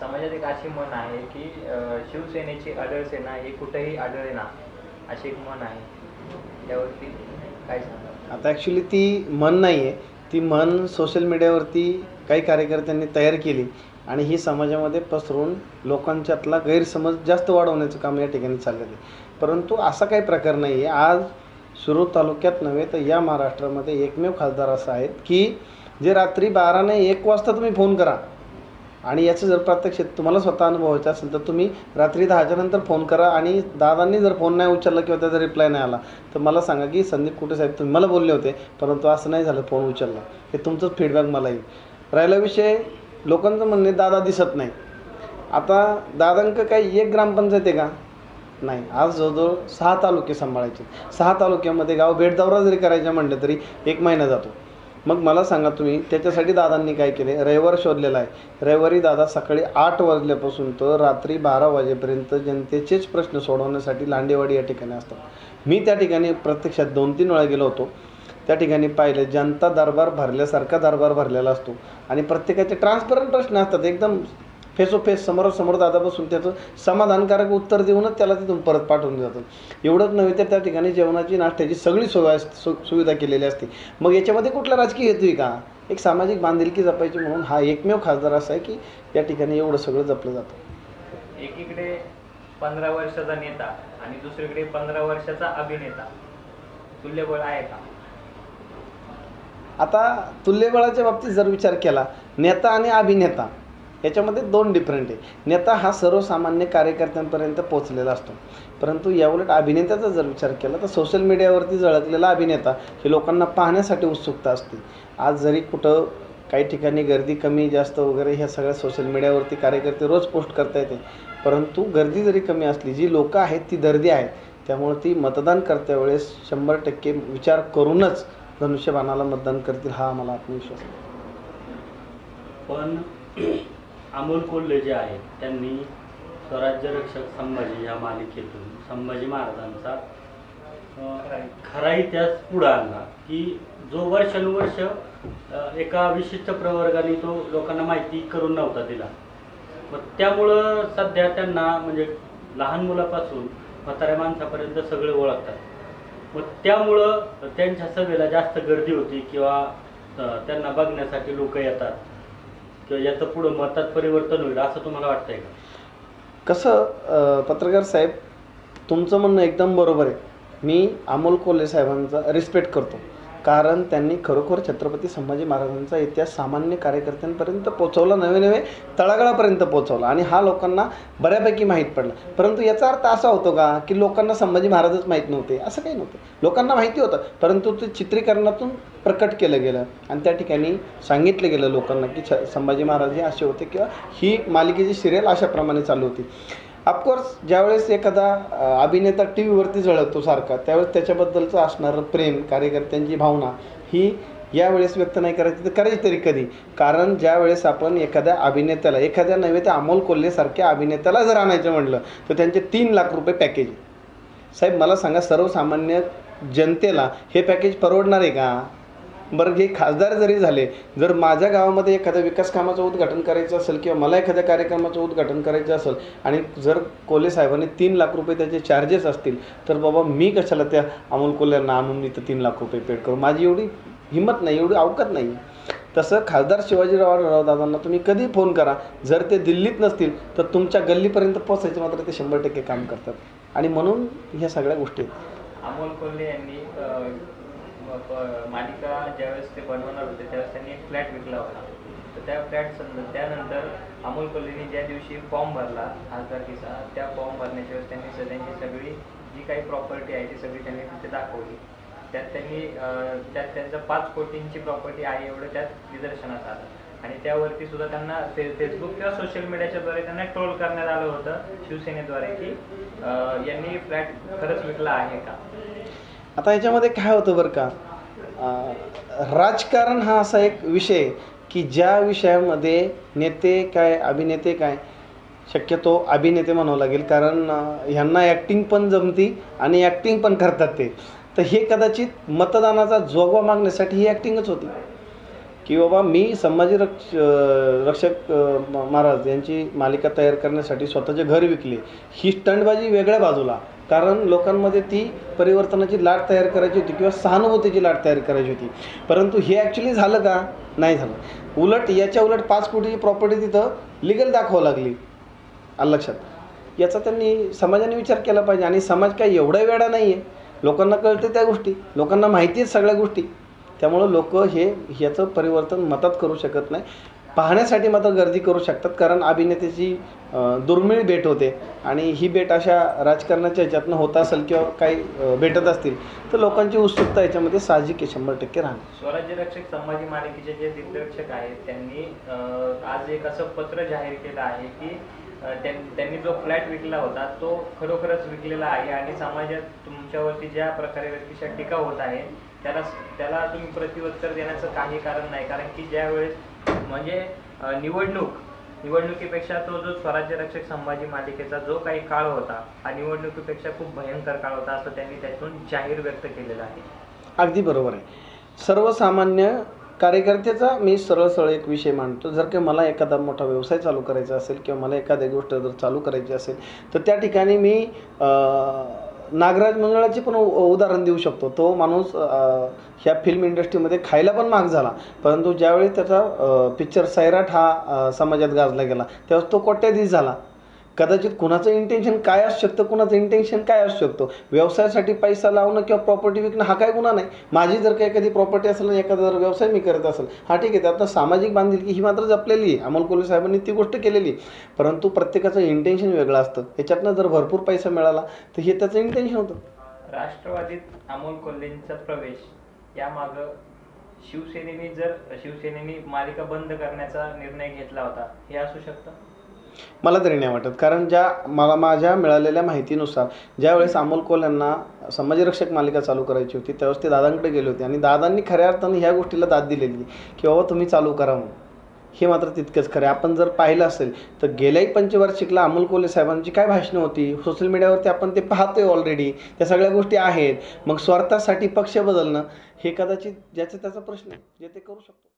समाजात एक अशी म्हण आहे की शिवसेनेची आढळसेना ही कुठेही आढळेना, अशी एक म्हण आहे. त्यावरती काय सांगा? आता ॲक्च्युली ती म्हण नाही आहे, ती म्हण सोशल मीडियावरती काही कार्यकर्त्यांनी तयार केली आणि ही समाजामध्ये पसरून लोकांच्यातला गैरसमज जास्त वाढवण्याचं काम या ठिकाणी चाललेलं आहे. परंतु असा काही प्रकार नाही आहे. आज शिरूर तालुक्यात नव्हे तर या महाराष्ट्रामध्ये एकमेव खासदार असा आहेत की जे रात्री 12 नाही 1 वाजता तुम्ही फोन करा आणि याचं जर प्रत्यक्ष तुम्हाला स्वतः अनुभवायचं असेल तर तुम्ही रात्री 10च्या नंतर फोन करा आणि दादांनी जर फोन नाही उचलला किंवा त्याचा रिप्लाय नाही आला तर मला सांगा की संदीप कुटे साहेब तुम्ही मला बोलले होते परंतु असं नाही झालं, फोन उचलला. हे तुमचंच फीडबॅक मला येईल. राहिला विषय लोकांचं म्हणणे दादा दिसत नाही. आता दादांक काही एक ग्रामपंचायत आहे का? नाही. आज जवळजवळ 6 तालुके सांभाळायचे. 6 तालुक्यामध्ये गाव भेट दौरा जरी करायचा म्हटलं तरी 1 महिना जातो. मग मला सांगा तुम्ही त्याच्यासाठी दादांनी काय केले? रविवार शोधलेला आहे. रविवारी दादा सकाळी 8 वाजल्यापासून तर रात्री 12 वाजेपर्यंत जनतेचेच प्रश्न सोडवण्यासाठी लांडेवाडी या ठिकाणी असतात. मी त्या ठिकाणी प्रत्यक्षात 2-3 वेळा गेलो होतो. त्या ठिकाणी पाहिलं जनता दरबार भरल्यासारखा दरबार भरलेला असतो आणि प्रत्येकाचे ट्रान्सपरंट प्रश्न असतात. एकदम फेस टू फेस समोरासमोर दादा बसून त्याचं समाधानकारक उत्तर देऊनच त्याला तिथून परत पाठवून जातं. एवढंच नव्हे तर त्या ठिकाणी जेवणाची नाश्त्याची सगळी सुविधा केलेली असते. मग याच्यामध्ये कुठला राजकीय हेतू आहे का? एक सामाजिक बांधिलकी जपायची म्हणून हा एकमेव खासदार असा आहे की या ठिकाणी एवढं सगळं जपलं जातं. एकीकडे 15 वर्षाचा नेता आणि दुसरीकडे 15 वर्षाचा अभिनेता, तुल्यबळ आहे का? आता तुल्यबळाच्या बाबतीत जर विचार केला, नेता आणि अभिनेता याच्यामध्ये 2 डिफरंट आहे. नेता हा सर्वसामान्य कार्यकर्त्यांपर्यंत पोहोचलेला असतो, परंतु याउलट अभिनेत्याचा जर विचार केला तर सोशल मीडियावरती झळकलेला अभिनेता हे लोकांना पाहण्यासाठी उत्सुकता असते. आज जरी कुठं काही ठिकाणी गर्दी कमी जास्त वगैरे ह्या सगळ्या सोशल मीडियावरती कार्यकर्ते रोज पोस्ट करता येते, परंतु गर्दी जरी कमी असली जी लोकं आहेत ती दर्दी आहेत. त्यामुळे ती मतदान करत्या वेळेस 100% विचार करूनच धनुष्यबाणाला मतदान करतील हा आम्हाला आत्मविश्वास आहे. पण अमोल कोल्हे जे आहेत त्यांनी स्वराज्य रक्षक संभाजी या मालिकेतून संभाजी महाराजांचा खरा इतिहास पुढे आणला की जो वर्षानुवर्ष एका विशिष्ट प्रवर्गाने तो लोकांना माहिती करून नव्हता दिला. मग त्यामुळं सध्या त्यांना म्हणजे लहान मुलापासून म्हाताऱ्या माणसापर्यंत सगळे ओळखतात. मग त्यामुळं त्यांच्या सभेला जास्त गर्दी होती किंवा त्यांना बघण्यासाठी लोक येतात किंवा याचं पुढं मतात परिवर्तन होईल असं तुम्हाला वाटतंय का? कसं पत्रकार साहेब तुमचं म्हणणं एकदम बरोबर आहे. मी अमोल कोल्हे साहेबांचा रिस्पेक्ट करतो कारण त्यांनी खरोखर छत्रपती संभाजी महाराजांचा इतिहास सामान्य कार्यकर्त्यांपर्यंत पोहोचवला, नवे तळागाळापर्यंत पोहोचवला आणि हा लोकांना बऱ्यापैकी माहीत पडला. परंतु याचा अर्थ असा होतो का की लोकांना संभाजी महाराजच माहीत नव्हते? असं काही नव्हतं. लोकांना माहिती होतं, परंतु ते चित्रीकरणातून प्रकट केलं गेलं आणि त्या ठिकाणी सांगितलं गेलं लोकांना की संभाजी महाराज हे असे होते किंवा ही मालिकेची सिरियल अशाप्रमाणे चालू होती. ऑफकोर्स ज्यावेळेस एखादा अभिनेता टी व्हीवरती झळकतो सारखा त्यावेळेस त्याच्याबद्दलचं असणारं प्रेम, कार्यकर्त्यांची भावना ही यावेळेस व्यक्त नाही करायची तर करायची तरी कधी? कारण ज्यावेळेस आपण एखाद्या अभिनेत्याला, एखाद्या नव्हे तर अमोल कोल्हेसारख्या अभिनेत्याला जर आणायचं म्हटलं तर त्यांचे 3 लाख रुपये पॅकेज. साहेब मला सांगा सर्वसामान्य जनतेला हे पॅकेज परवडणार आहे का? बरं जे खासदार जरी झाले, जर माझ्या गावामध्ये एखाद्या विकास कामाचं उद्घाटन करायचं असेल किंवा मला एखाद्या कार्यक्रमाचं उद्घाटन करायचं असेल आणि जर कोल्हे साहेबांनी 3 लाख रुपये त्याचे चार्जेस असतील तर बाबा मी कशाला त्या अमोल कोल्ह्यांना आणून इथं 3 लाख रुपये पेड करू? माझी एवढी हिंमत नाही, एवढी अवकात नाही. तसं खासदार शिवाजीराव दादांना तुम्ही कधी फोन करा, जर ते दिल्लीत नसतील तर तुमच्या गल्लीपर्यंत पोहोचायचं मात्र ते 100% काम करतात आणि म्हणून ह्या सगळ्या गोष्टी आहेत. अमोल कोल्हे यांनी मालिका ज्यावेळेस ते बनवणार होते त्यावेळेस त्यांनी एक फ्लॅट विकला होता. तर त्या त्यानंतर अमोल कोल्हेंनी ज्या दिवशी फॉर्म भरला खासदारकीचा, त्या फॉर्म भरण्याच्या वेळेस त्यांनी त्यांची सगळी जी काही प्रॉपर्टी आहे ती सगळी त्यांनी तिथे दाखवली. त्यात त्यांचं 5 कोटींची प्रॉपर्टी आहे एवढं त्यात निदर्शनास आलं आणि त्यावरती सुद्धा त्यांना फेसबुक किंवा सोशल मीडियाच्या द्वारे त्यांना ट्रोल करण्यात आलं होतं शिवसेनेद्वारे की यांनी फ्लॅट खरंच विकला आहे का? आता याच्यामध्ये काय होतं बरं का, राजकारण हा असा एक विषय की ज्या विषयामध्ये नेते काय अभिनेते काय, शक्यतो अभिनेते म्हणावं लागेल कारण ह्यांना ॲक्टिंग पण जमती आणि ॲक्टिंग पण करतात ते. तर हे कदाचित मतदानाचा जोगवा मागण्यासाठी ही ॲक्टिंगच होती. की बाबा मी संभाजी रक्षक महाराज यांची मालिका तयार करण्यासाठी स्वतःचे घर विकले, ही स्टंटबाजी वेगळ्या बाजूला, कारण लोकांमध्ये ती परिवर्तनाची लाट तयार करायची होती किंवा सहानुभूतीची लाट तयार करायची होती. परंतु हे ॲक्च्युली झालं का? नाही झालं. उलट याच्या उलट 5 कोटीची प्रॉपर्टी तिथं लिगल दाखवावं लागली. आलं लक्षात? याचा त्यांनी समाजाने विचार केला पाहिजे. आणि समाज काय एवढा वेडा नाही आहे, लोकांना कळते त्या गोष्टी, लोकांना माहिती आहेत सगळ्या गोष्टी. त्यामुळं लोक ह्याचं परिवर्तन मतात करू शकत नाही, पाहण्यासाठी मात्र गर्दी करू शकतात. कारण अभिनेत्याची दुर्मिळ भेट होते आणि ही भेट अशा राजकारणाच्या ह्याच्यातनं होत असेल किंवा काही भेटत असतील तर लोकांची उत्सुकता याच्यामध्ये साहजिक 100% राहणार. स्वराज्य रक्षक संभाजी मालिकेचे जे दिग्दर्शक आहेत त्यांनी आज एक असं पत्र जाहीर केलं आहे की त्यांनी जो फ्लॅट विकला होता तो खरोखरच विकलेला आहे आणि समाजात तुमच्यावरती ज्या प्रकारे व्यक्तिशः टीका होत आहे त्याला तुम्ही प्रत्युत्तर देण्याचं काही कारण नाही. कारण की ज्यावेळेस म्हणजे निवडणुकीपेक्षा तो जो स्वराज्य रक्षक संभाजी मालिकेचा जो काही काळ होता हा निवडणुकीपेक्षा खूप भयंकर काळ होता असं त्यांनी त्यातून जाहीर व्यक्त केलेलं आहे. अगदी बरोबर आहे. सर्वसामान्य कार्यकर्त्याचा मी सरळ एक विषय मांडतो. जर का मला एखादा मोठा व्यवसाय चालू करायचा असेल किंवा मला एखादी गोष्ट जर चालू करायची असेल तर त्या ठिकाणी मी नागराज मंडळाचे पण उदाहरण देऊ शकतो. तो माणूस ह्या फिल्म इंडस्ट्रीमध्ये खायला पण महाग झाला, परंतु ज्यावेळी त्याचा पिक्चर सैराट हा समाजात गाजला गेला त्यावेळेस तो कोट्याधीश झाला. कदाचित कुणाचं इंटेन्शन काय असू शकतं, कुणाचं इंटेन्शन काय असू शकतो. व्यवसायासाठी पैसा लावणं किंवा प्रॉपर्टी विकणं हा काय गुन्हा नाही. माझी जर काही एखादी प्रॉपर्टी असेल आणि एखादा जर व्यवसाय मी करत असेल हा ठीक आहे, त्यातनं सामाजिक बांधिलकी ही मात्र जपलेली आहे. अमोल कोल्हे साहेबांनी ती गोष्ट केलेली आहे. परंतु प्रत्येकाचं इंटेन्शन वेगळं असतं. याच्यातनं जर भरपूर पैसा मिळाला तर हे त्याचं इंटेन्शन होतं. राष्ट्रवादीत अमोल कोल्हेंचा प्रवेश यामागं शिवसेनेने मालिका बंद करण्याचा निर्णय घेतला होता हे असू शकतं? मला तरी नाही वाटत. कारण माझ्या मिळालेल्या माहितीनुसार ज्यावेळेस अमोल कोल्हेंना संभाजी रक्षक मालिका चालू करायची होती त्यावेळेस ते दादांकडे गेले होते आणि दादांनी खऱ्या अर्थानं ह्या गोष्टीला दाद दिलेली की बाबा तुम्ही चालू करा म्हणून. हे मात्र तितकंच खरं. आपण जर पाहिलं असेल तर गेल्याही पंचवार्षिकला अमोल कोल्हे साहेबांची काय भाषणं होती सोशल मीडियावरती आपण ते पाहतोय ऑलरेडी. त्या सगळ्या गोष्टी आहेत. मग स्वार्थासाठी पक्ष बदलणं हे कदाचित ज्याचा त्याचा प्रश्न आहे, जे ते करू शकतो.